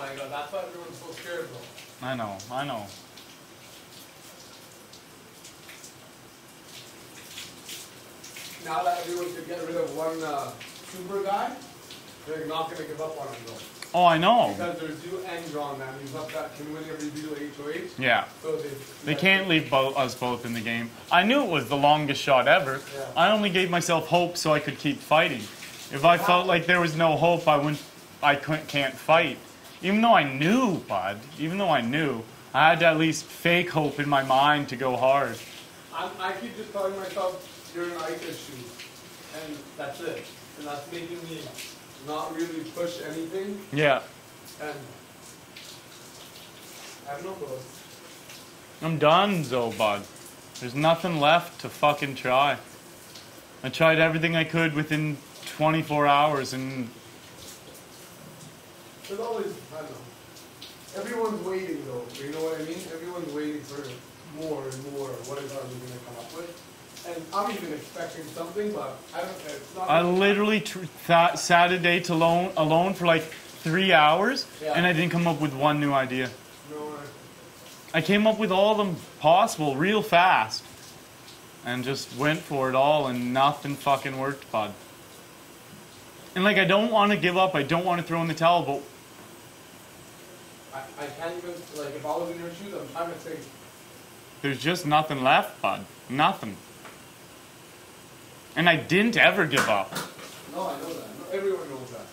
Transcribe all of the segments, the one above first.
my god, that's why everyone's so scared, bro. I know. Now that everyone could get rid of one super guy, they're not gonna give up on him, bro. Oh, I know. Because there's you and Jon, man. He's up that can win every video HOH. Yeah. So they can't leave us both in the game. I knew it was the longest shot ever. Yeah. I only gave myself hope so I could keep fighting. If I felt like there was no hope, I can't fight. Even though I knew, bud. Even though I knew, I had to at least fake hope in my mind to go hard. I keep just telling myself you're in Ika's shoes, and that's it. And that's making me not really push anything. Yeah. And I don't know, bro. I'm done, though, bud. There's nothing left to fucking try. I tried everything I could within 24 hours, and there's always, I don't know. Everyone's waiting, though. You know what I mean? Everyone's waiting for more and more. What is Arlie going to come up with? And I'm even expecting something, but I don't. It's not. I literally sat a day alone for like 3 hours, and I didn't come up with one new idea. No. I came up with all of them possible real fast, and just went for it all, and nothing fucking worked, bud. And like, I don't want to give up. I don't want to throw in the towel, but I can't even, like, if I was in your shoes, I'm trying to think. There's just nothing left, bud. Nothing. And I didn't ever give up. No, I know that. No, everyone knows that.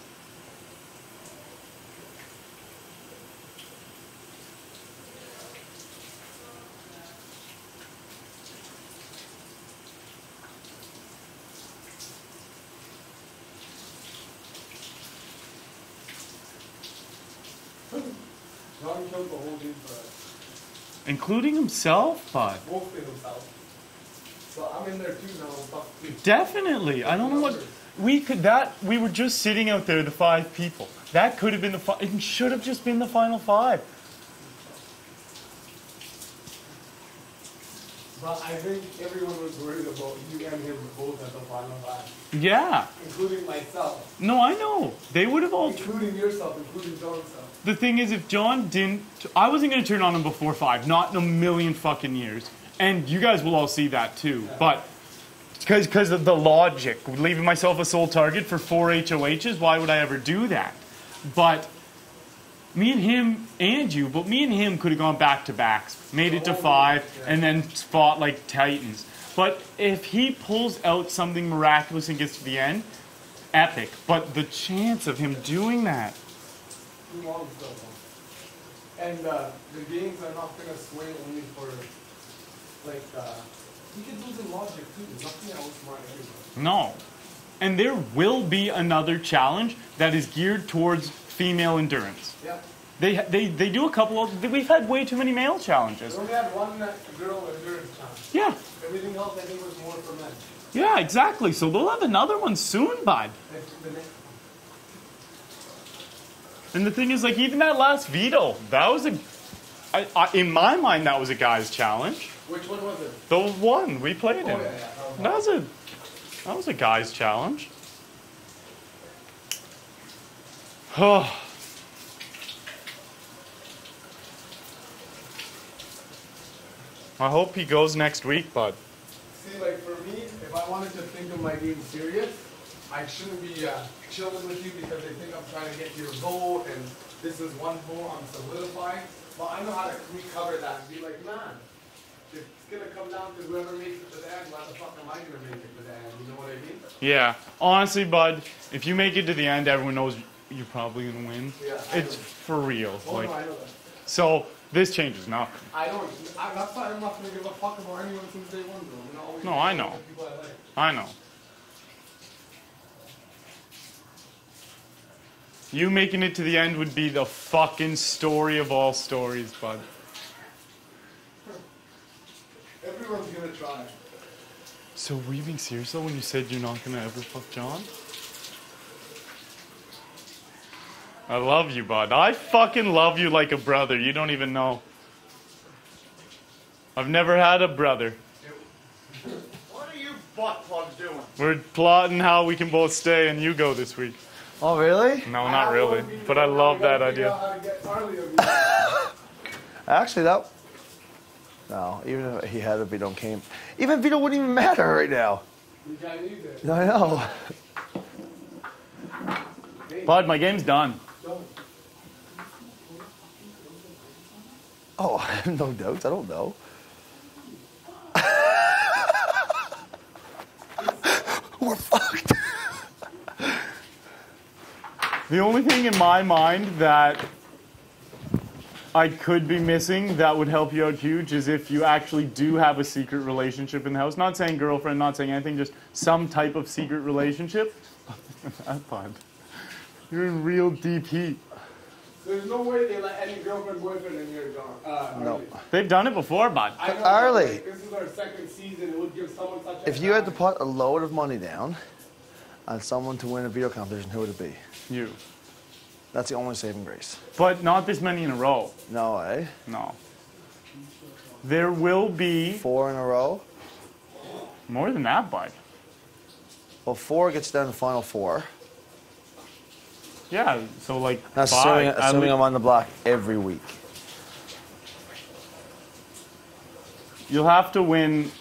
Jon killed the whole dude for us. Including himself, bud. Mostly himself. So I'm in there too now. Fuck you. Definitely. I don't know what we were just sitting out there, the 5 people. That could have been it should have just been the final 5. But I think everyone was worried about you and him both at the final 5. Yeah. Including myself. No, I know. They would have all including yourself, including Jon's self. The thing is, if Jon didn't, I wasn't going to turn on him before 5, not in a million fucking years. And you guys will all see that too. Yeah. But because of the logic, leaving myself a sole target for 4 HOHs, why would I ever do that? But me and him could have gone back to backs, made it to 5, and then fought like titans. But if he pulls out something miraculous and gets to the end, epic. But the chance of him doing that. Too long still, and the games are not going to swing only for, like, you can lose in logic too. There's nothing else smart anyway. No. And there will be another challenge that is geared towards female endurance. Yeah. They do a couple of... We've had way too many male challenges. We only had one girl endurance challenge. Yeah. Everything else I think was more for men. Yeah, exactly. So they'll have another one soon, bud. And the thing is, like, even that last veto, that was in my mind, that was a guy's challenge. Which one was it? The one we played in. Yeah. That was a guy's challenge. Oh. I hope he goes next week, bud. See, like, for me, if I wanted to think of my game serious, I shouldn't be chilling with you because they think I'm trying to get to your goal and this is one goal I'm solidifying. But I know how to recover that and be like, man, it's going to come down to whoever makes it to the end. Why the fuck am I going to make it to the end? You know what I mean? Yeah. Honestly, bud, if you make it to the end, everyone knows you're probably going to win. Yeah, it's for real. Oh, like, no, I know that. So this changes nothing. That's why I'm not going to give a fuck about anyone since day one, bro. No, I know. People I like. I know. You making it to the end would be the fucking story of all stories, bud. Everyone's gonna try. So were you being serious though when you said you're not gonna ever fuck Jon? I love you, bud. I fucking love you like a brother. You don't even know. I've never had a brother. What are you butt plugs doing? We're plotting how we can both stay and you go this week. Oh, really? No, not really. But I love that idea. How to get Arlie a veto. Actually, that... No, even if he had a veto came... Even veto wouldn't even matter right now. You can't use it. I know. Bud, my game's done. Oh, I have no doubts. I don't know. We're fucked. The only thing in my mind that I could be missing that would help you out huge is if you actually do have a secret relationship in the house. Not saying girlfriend, not saying anything, just some type of secret relationship. That's fine. You're in real deep heat. There's no way they let any girlfriend, boyfriend in here, John. No. Arlie. They've done it before, bud. I know, Arlie. like, this is our second season. It would give someone such a... If you had to put a load of money down on someone to win a veto competition, who would it be? You. That's the only saving grace. But not this many in a row. No, eh? No. There will be 4 in a row? more than that, bud. Well, 4 gets down to the final 4. Yeah, so like That's five. assuming I'm on the block every week. You'll have to win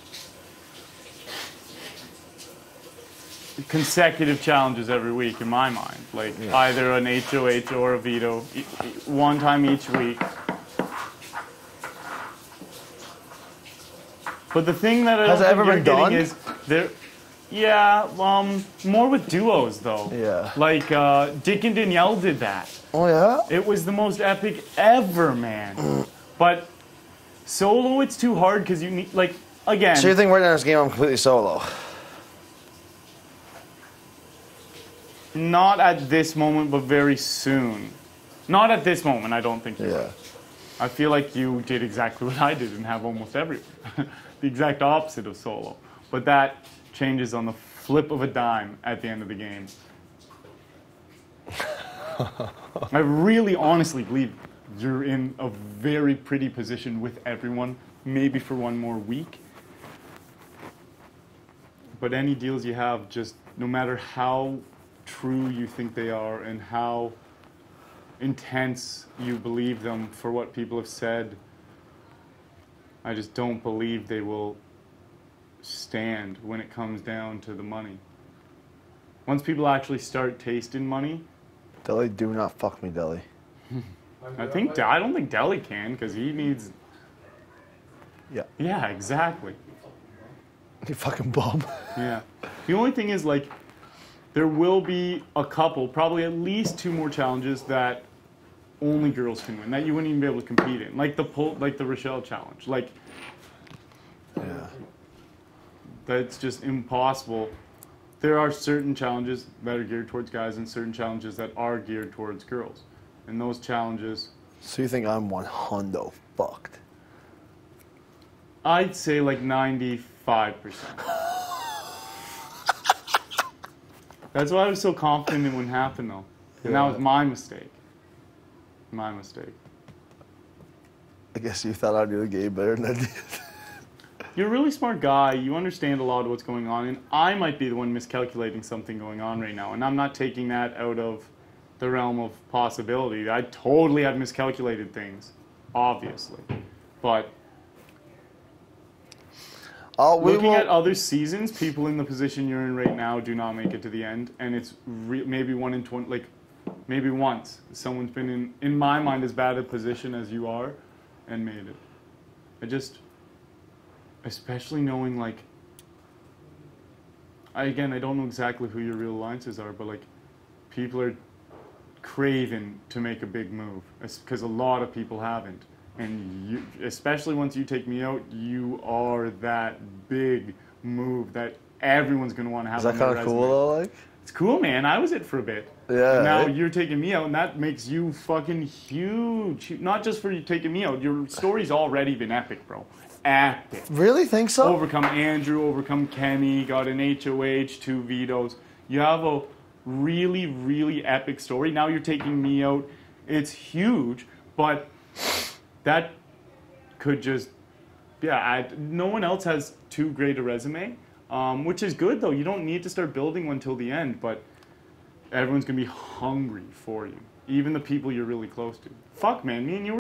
consecutive challenges every week, in my mind. Like either an HOH or a veto, one time each week. But the thing that I Has don't it ever think been you're done? getting is there. Yeah, more with duos though. Yeah. Like Dick and Danielle did that. Oh, yeah? It was the most epic ever, man. But solo, it's too hard because you need, like, again. So you think right now in this game I'm completely solo? Not at this moment, but very soon. Not at this moment, I don't think you Yeah. are. I feel like you did exactly what I did and have almost every the exact opposite of solo. But that changes on the flip of a dime at the end of the game. I really honestly believe you're in a very pretty position with everyone, maybe for one more week. But any deals you have, just no matter how true you think they are and how intense you believe them for what people have said, I just don't believe they will stand when it comes down to the money. Once people actually start tasting money, Deli, do not fuck me, Deli. I don't think Deli can because he needs. Yeah. Yeah, exactly. You fucking bum. Yeah. The only thing is, like, there will be a couple, probably at least 2 more challenges that only girls can win, that you wouldn't even be able to compete in, like the Rochelle challenge. Like, Yeah. that's just impossible. There are certain challenges that are geared towards guys and certain challenges that are geared towards girls. And those challenges, So you think I'm 100 fucked? I'd say like 95%. That's why I was so confident it wouldn't happen, though. And that was my mistake. My mistake. I guess you thought I knew the game better than I did. You're a really smart guy. You understand a lot of what's going on. And I might be the one miscalculating something going on right now. And I'm not taking that out of the realm of possibility. I totally have miscalculated things, obviously. But looking at other seasons, people in the position you're in right now do not make it to the end. And it's maybe 1 in 20, like maybe once someone's been in my mind, as bad a position as you are and made it. I just, especially knowing, like, I don't know exactly who your real alliances are, but like people are craving to make a big move because a lot of people haven't. And you, especially once you take me out, you are that big move that everyone's going to want to have. Is that on their kind of resume. cool though? Like, It's cool, man. I was it for a bit. Yeah. Now right? you're taking me out, and that makes you fucking huge. Not just for you taking me out. Your story's already been epic, bro. Epic. Really think so? Overcome Andrew, overcome Kenny, got an HOH, 2 vetoes. You have a really, really epic story. Now you're taking me out. It's huge, but that could just, no one else has too great a resume, which is good, though. You don't need to start building one till the end, but everyone's going to be hungry for you. Even the people you're really close to. Fuck, man. Me and you were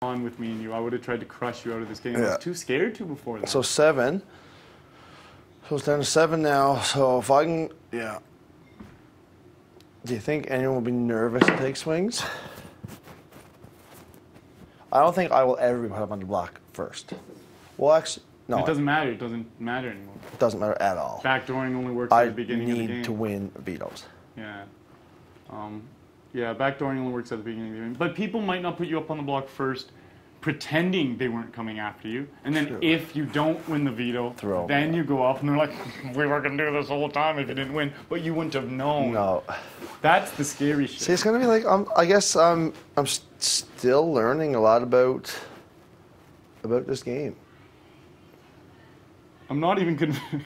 on with me and you. I would have tried to crush you out of this game. I was too scared to before that. So 7. So it's down to 7 now. So if I can, yeah. Do you think anyone will be nervous to take swings? I don't think I will ever be put up on the block first. Well, actually, no. It doesn't matter. It doesn't matter anymore. It doesn't matter at all. Backdooring only works at the beginning of the game. I need to win vetoes. Yeah. Yeah, backdooring only works at the beginning of the game. But people might not put you up on the block first, pretending they weren't coming after you. And then if you don't win the veto, then you go up and they're like, we were going to do this whole time if you didn't win. But you wouldn't have known. No. That's the scary shit. See, it's going to be like, I guess I'm still learning a lot about this game. I'm not even convinced.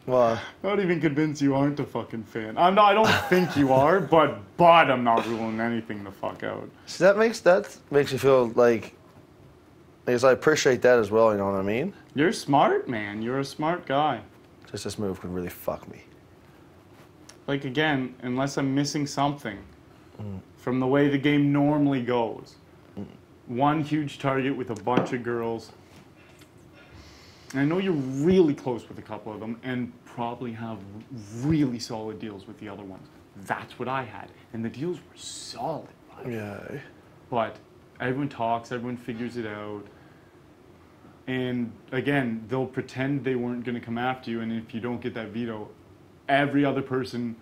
Well, Not even convinced you aren't a fucking fan. I don't think you are, but I'm not ruling anything the fuck out. See, that makes me feel like, because I appreciate that as well. You know what I mean? You're smart, man. You're a smart guy. Just this move could really fuck me. Like, again, unless I'm missing something from the way the game normally goes. One huge target with a bunch of girls. And I know you're really close with a couple of them and probably have really solid deals with the other ones. That's what I had. And the deals were solid. Yeah. But everyone talks, everyone figures it out. And again, they'll pretend they weren't going to come after you. And if you don't get that veto, every other person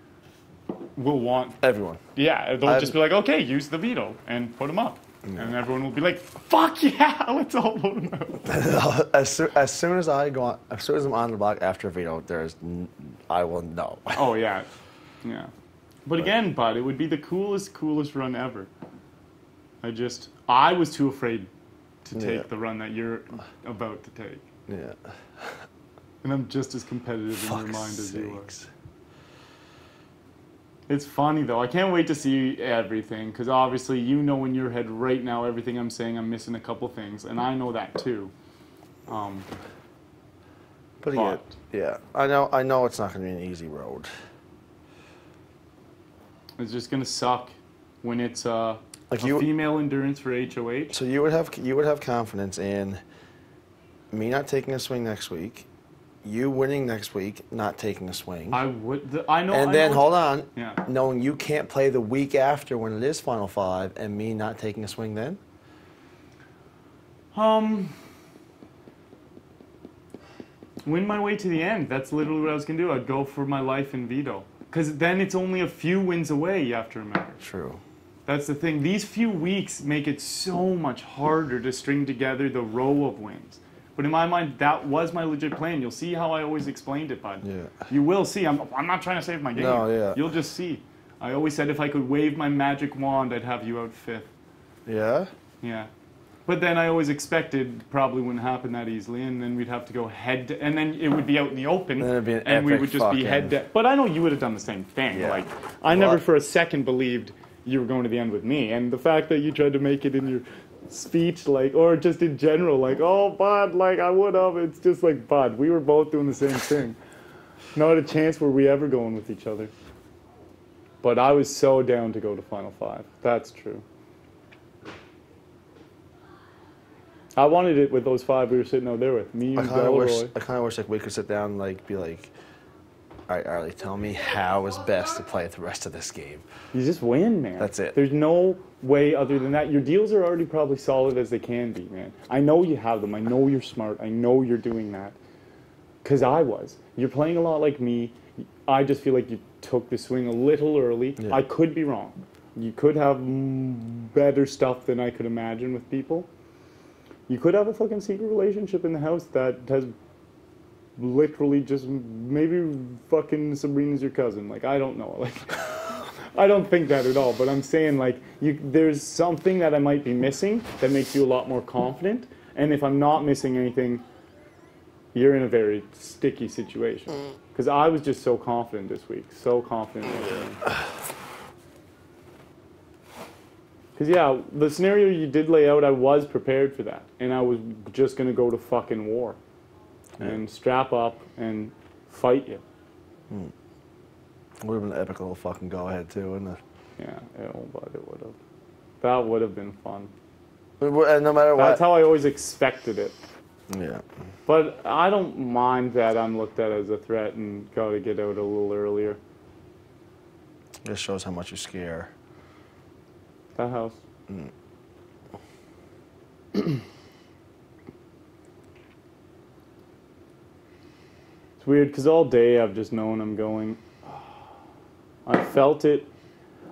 will want... Everyone. Yeah, they'll just be like, okay, use the veto and put them up. Yeah. And everyone will be like, fuck yeah, let's all vote him out. as soon as I'm on the block after a veto, I will know. Oh, yeah. Yeah. But again, bud, it would be the coolest run ever. I was too afraid to take the run that you're about to take. Yeah. And I'm just as competitive in your mind as you are. It's funny, though. I can't wait to see everything, because obviously you know in your head right now everything I'm saying, I'm missing a couple things, and I know that too. But yeah, I know it's not going to be an easy road. It's just going to suck when it's a female endurance for HOH. So you would have confidence in me not taking a swing next week, you winning next week, not taking a swing. I would. I know. And then hold on. Yeah. Knowing you can't play the week after when it is Final Five, and me not taking a swing then. Win my way to the end. That's literally what I was gonna do. I'd go for my life in veto. Because then it's only a few wins away. You have to remember. True. That's the thing. These few weeks make it so much harder to string together the row of wins. But in my mind, that was my legit plan. You'll see how I always explained it, bud. Yeah. You will see. I'm not trying to save my game. No, yeah. You'll just see. I always said if I could wave my magic wand, I'd have you out 5th. Yeah? Yeah. But then I always expected probably wouldn't happen that easily, and then we'd have to go head to, and then it would be out in the open, and it'd be an and we epic would just be head to. But I know you would have done the same thing. Yeah. Like, I never for a second believed you were going to the end with me, and the fact that you tried to make it in your speech, like, or just in general, like, oh, bud, like, I would have. It's just like, bud, we were both doing the same thing. Not a chance were we ever going with each other. But I was so down to go to Final Five. That's true. I wanted it with those 5 we were sitting out there with. Me, you, I kind of Delroy. wish like we could sit down and like be like, all right, Arlie, tell me how is best to play the rest of this game. You just win, man. That's it. There's no way other than that. Your deals are already probably solid as they can be, man. I know you have them. I know you're smart. I know you're doing that. Because I was. You're playing a lot like me. I just feel like you took the swing a little early. Yeah. I could be wrong. You could have better stuff than I could imagine with people. You could have a fucking secret relationship in the house that has literally just maybe fucking Sabrina's your cousin. Like, I don't know. Like, I don't think that at all. But I'm saying, like, there's something that I might be missing that makes you a lot more confident. And if I'm not missing anything, you're in a very sticky situation. Because I was just so confident this week. So confident. Because, yeah, the scenario you did lay out, I was prepared for that. And I was just going to go to fucking war. And strap up and fight you. It would have been an epic little fucking go-ahead, too, wouldn't it? Yeah, but it would have. That would have been fun. And no matter what. That's how I always expected it. Yeah. But I don't mind that I'm looked at as a threat and got to get out a little earlier. This shows how much you scare. That house. It's weird because all day I've just known I'm going. I felt it.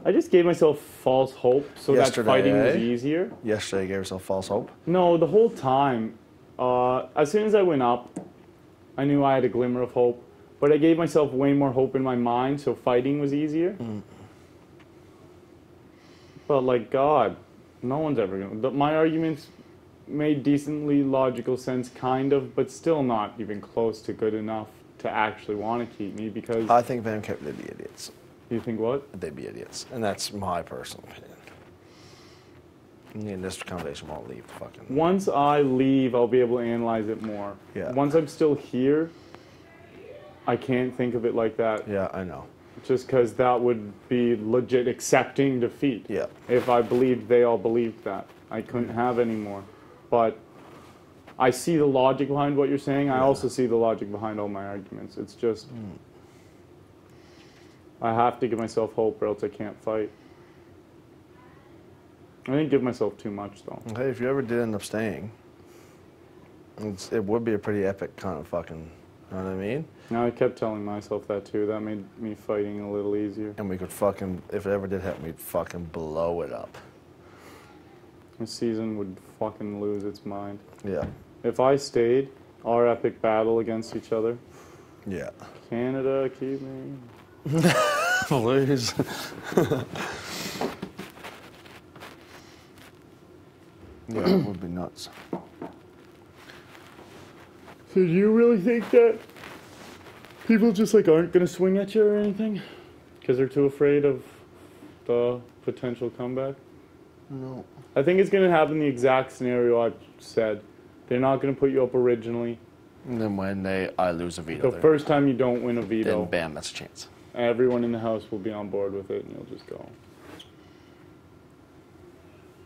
I just gave myself false hope so Yesterday, that fighting was easier. Yesterday, you gave yourself false hope? No, the whole time. As soon as I went up, I knew I had a glimmer of hope. But I gave myself way more hope in my mind, so fighting was easier. But, like, God, no one's ever going to... My arguments made decently logical sense, kind of, but still not even close to good enough to actually want to keep me, because... I think Vancouver, they'd be idiots. You think what? They'd be idiots. And that's my personal opinion. And this conversation won't leave the fucking... Once I leave, I'll be able to analyze it more. Yeah. Once I'm still here, I can't think of it like that. Yeah, I know. Just because that would be legit accepting defeat. Yeah. If I believed they all believed that. I couldn't have any more. But I see the logic behind what you're saying. I also see the logic behind all my arguments. It's just... I have to give myself hope or else I can't fight. I didn't give myself too much, though. Hey, if you ever did end up staying, it would be a pretty epic kind of fucking... You know what I mean? No, I kept telling myself that, too. That made me fighting a little easier. And we could fucking... If it ever did happen, we'd fucking blow it up. The season would fucking lose its mind. Yeah. If I stayed, our epic battle against each other... Yeah. Canada, keep me... Please. Yeah, it would be nuts. So do you really think that people just like aren't going to swing at you or anything? Because they're too afraid of the potential comeback? No. I think it's going to happen the exact scenario I said. They're not going to put you up originally. And then when I lose a veto, The first time you don't win a veto, then bam, that's a chance. everyone in the house will be on board with it and you'll just go.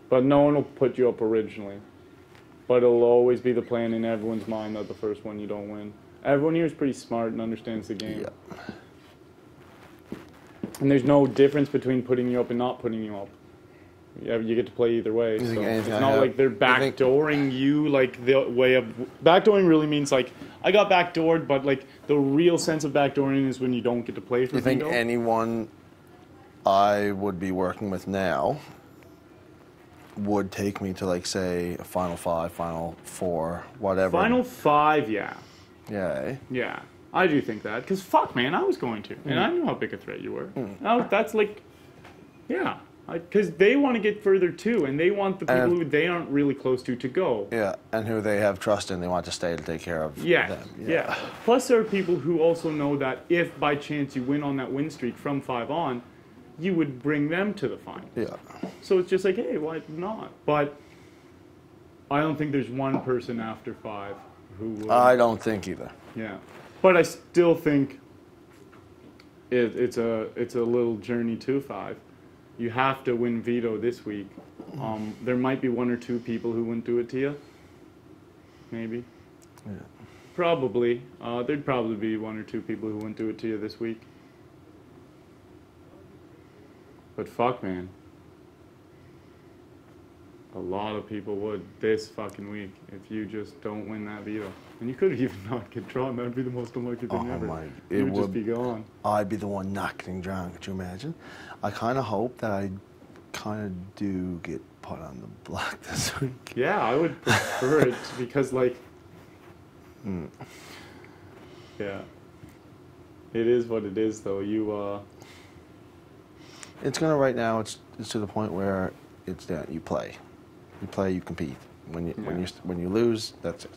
But no one will put you up originally. But it'll always be the plan in everyone's mind that the first one you don't win. Everyone here is pretty smart and understands the game. Yeah. And there's no difference between putting you up and not putting you up. Yeah, you get to play either way. So it's not like they're backdooring you, like the way of... Backdooring really means like, I got backdoored, but like the real sense of backdooring is when you don't get to play for You think veto. anyone I would be working with now would take me to, like, say, a Final 5, Final 4, whatever? Final 5, yeah. Yeah, eh? Yeah. I do think that. Because fuck, man, I was going to. And I knew how big a threat you were. Now, that's like... Yeah. Because they want to get further too, and they want the people who they aren't really close to go. Yeah, and who they have trust in, they want to stay to take care of them. Yeah. Plus, there are people who also know that if by chance you win on that win streak from 5 on, you would bring them to the final. Yeah. So it's just like, hey, why not? But I don't think there's one person after 5 who would. I don't think either. Yeah. But I still think it's a little journey to 5. You have to win veto this week. There might be 1 or 2 people who wouldn't do it to you. Maybe. Yeah. Probably. There'd probably be 1 or 2 people who wouldn't do it to you this week. But fuck, man. A lot of people would this fucking week if you just don't win that veto. And you could even not get drawn. That'd be the most unlucky thing ever. You would just be gone. I'd be the one not getting drawn. Could you imagine? I kind of hope that I kind of do get put on the block this week. Yeah, I would prefer it because, like, yeah. It is what it is, though. It's gonna right now. It's to the point where it's that you play, you compete. When you lose, that's it.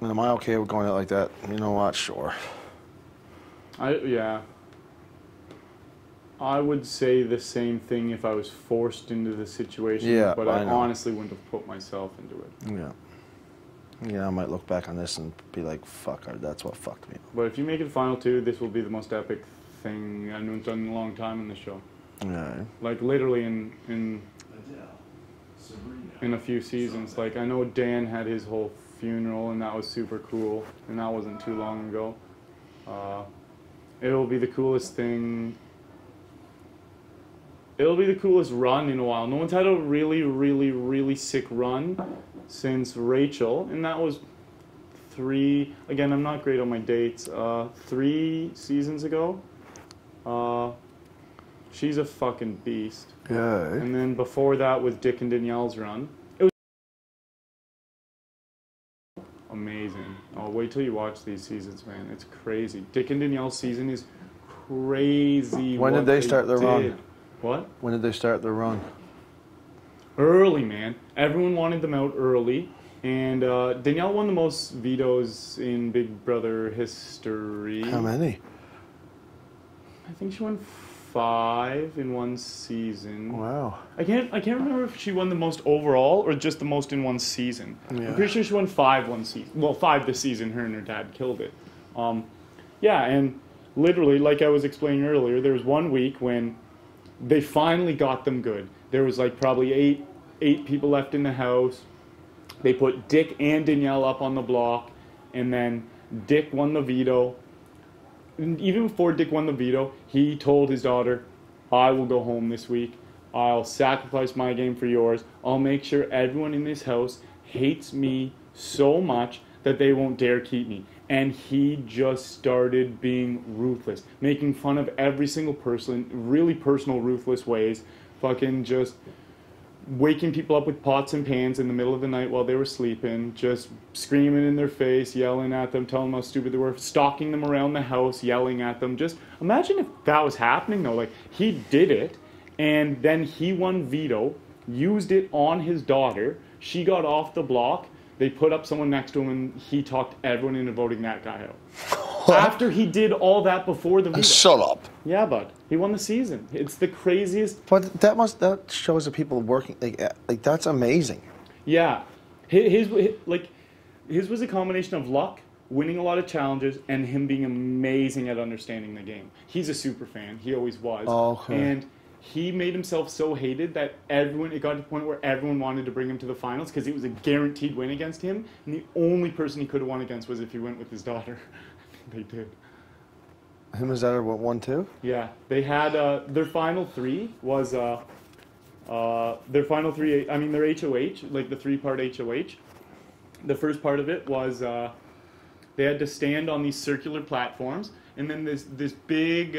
And am I okay with going out like that? You know what? Sure. Yeah. I would say the same thing if I was forced into the situation, Yeah, but I I know. honestly wouldn't have put myself into it. Yeah. Yeah, I might look back on this and be like, fuck, that's what fucked me. But if you make it to Final 2, this will be the most epic thing anyone's done in a long time in the show. Yeah. Like, literally in a few seasons. Like, I know Dan had his whole funeral, and that was super cool, and that wasn't too long ago. It'll be the coolest thing. It'll be the coolest run in a while. No one's had a really, really, really sick run since Rachel, and that was 3. Again, I'm not great on my dates. 3 seasons ago. She's a fucking beast. Yeah. And then before that was Dick and Danielle's run. It was amazing. Oh, wait till you watch these seasons, man. It's crazy. Dick and Danielle's season is crazy. When did they start their run? What? When did they start their run? Early, man. Everyone wanted them out early. And Danielle won the most vetoes in Big Brother history. How many? I think she won 5 in one season. Wow. I can't remember if she won the most overall or just the most in one season. Yeah. I'm pretty sure she won 5 one season. Well, 5 this season. Her and her dad killed it. Yeah, and literally, like I was explaining earlier, there was one week when they finally got them good. There was like probably eight people left in the house. They put Dick and Danielle up on the block, and then Dick won the veto. And even before Dick won the veto, he told his daughter, I will go home this week. I'll sacrifice my game for yours. I'll make sure everyone in this house hates me so much that they won't dare keep me. And he just started being ruthless, making fun of every single person, really personal, ruthless ways, fucking just waking people up with pots and pans in the middle of the night while they were sleeping, just screaming in their face, yelling at them, telling them how stupid they were, stalking them around the house, yelling at them. Just imagine if that was happening, though. Like, he did it, and then he won veto, used it on his daughter. She got off the block. They put up someone next to him, and he talked everyone into voting that guy out. After he did all that before the veto. Shut up. Yeah, bud. He won the season. It's the craziest. But that shows the people working like that's amazing. Yeah, his was a combination of luck, winning a lot of challenges, and him being amazing at understanding the game. He's a super fan. He always was. Oh, okay. And he made himself so hated that it got to the point where everyone wanted to bring him to the finals because it was a guaranteed win against him. And the only person he could have won against was if he went with his daughter. They did. Him and his daughter went 1-2? Yeah, they had their final 3 was their HOH, like the 3-part HOH. The first part of it was they had to stand on these circular platforms, and then this big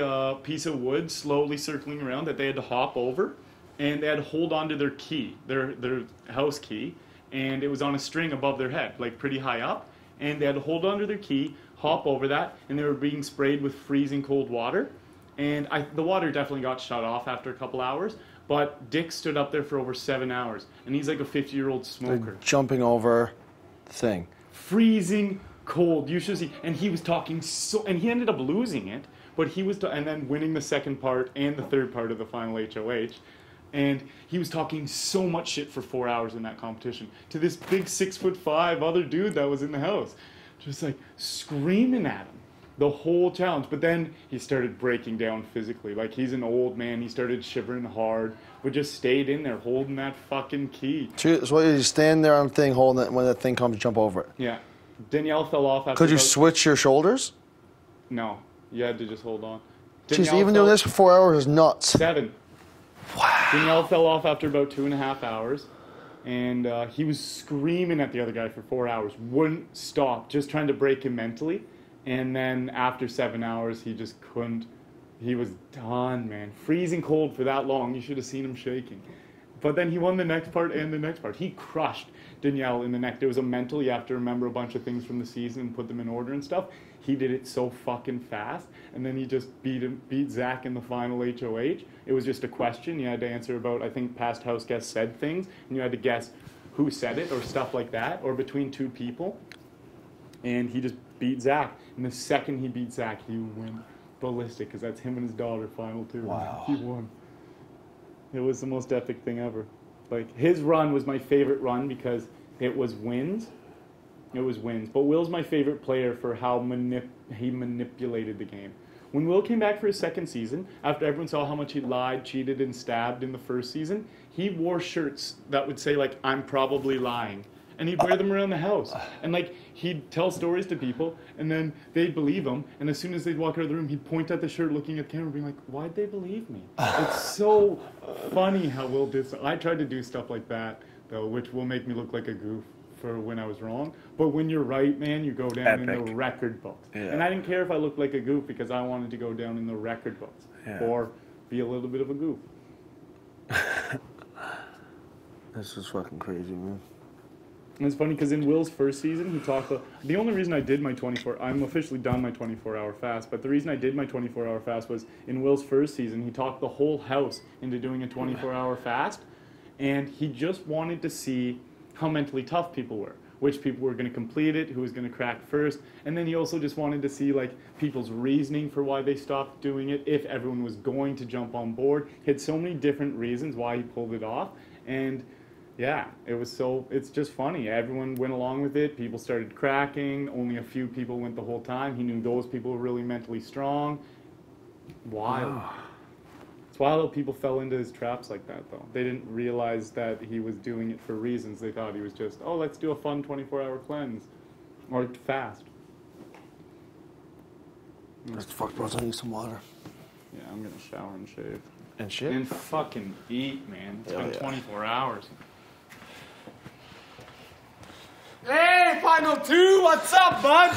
piece of wood slowly circling around that they had to hop over, and they had to hold on to their key, their house key, and it was on a string above their head, like pretty high up, and they had to hold on to their key, hop over that, and they were being sprayed with freezing cold water. And the water definitely got shut off after a couple hours, but Dick stood up there for over 7 hours, and he's like a 50-year-old smoker. They're jumping over the thing. Freezing cold. You should see. And he was talking and he ended up losing it, but he was, and then winning the second part and the third part of the final HOH. And he was talking so much shit for 4 hours in that competition to this big 6'5" other dude that was in the house. Just like screaming at him the whole challenge. But then he started breaking down physically. Like, he's an old man. He started shivering hard, but just stayed in there holding that fucking key. So you stand there on the thing holding it, when that thing comes, jump over it. Yeah. Danielle fell off after. Could you switch your shoulders? No. You had to just hold on. Jeez, even doing this for 4 hours is nuts. 7. Wow. Danielle fell off after about 2.5 hours. And he was screaming at the other guy for 4 hours. Wouldn't stop. Just trying to break him mentally. And then after 7 hours, he just couldn't. He was done, man. Freezing cold for that long. You should have seen him shaking. But then he won the next part and the next part. He crushed Danielle in the neck. There was a mental. You have to remember a bunch of things from the season and put them in order and stuff. He did it so fucking fast. And then he just beat Zach in the final HOH. It was just a question. You had to answer about, I think, past house guests said things. And you had to guess who said it or stuff like that. Or between two people. And he just beat Zach. And the second he beat Zach, he went ballistic because that's him and his daughter final 2. Wow. He won. It was the most epic thing ever. Like, his run was my favorite run because it was wins. It was wins. But Will's my favorite player for how he manipulated the game. When Will came back for his second season, after everyone saw how much he lied, cheated, and stabbed in the first season, he wore shirts that would say, like, I'm probably lying. And he'd wear them around the house. And, like, he'd tell stories to people, and then they'd believe him. And as soon as they'd walk out of the room, he'd point at the shirt, looking at the camera, being like, why'd they believe me? It's so funny how Will did so. I tried to do stuff like that, though, which will make me look like a goof for when I was wrong. But when you're right, man, you go down in the record books. Yeah. And I didn't care if I looked like a goof because I wanted to go down in the record books. Yeah. Or be a little bit of a goof. This is fucking crazy, man. And it's funny because in Will's first season, he talked about... The only reason I did my 24... I'm officially done my 24-hour fast, but the reason I did my 24-hour fast was in Will's first season, he talked the whole house into doing a 24-hour fast, and he just wanted to see how mentally tough people were, which people were going to complete it, who was going to crack first, and then he also just wanted to see like people's reasoning for why they stopped doing it, if everyone was going to jump on board. He had so many different reasons why he pulled it off, and yeah, it's just funny. Everyone went along with it, people started cracking, only a few people went the whole time. He knew those people were really mentally strong. Wild. Wow. It's wild how people fell into his traps like that, though. They didn't realize that he was doing it for reasons. They thought he was just, oh, let's do a fun 24-hour cleanse. Or fast. That's fuck, bros. I need some water. Yeah, I'm going to shower and shave. And shit? And fucking eat, man. It's been 24 hours. Hey, Final 2, what's up, bud?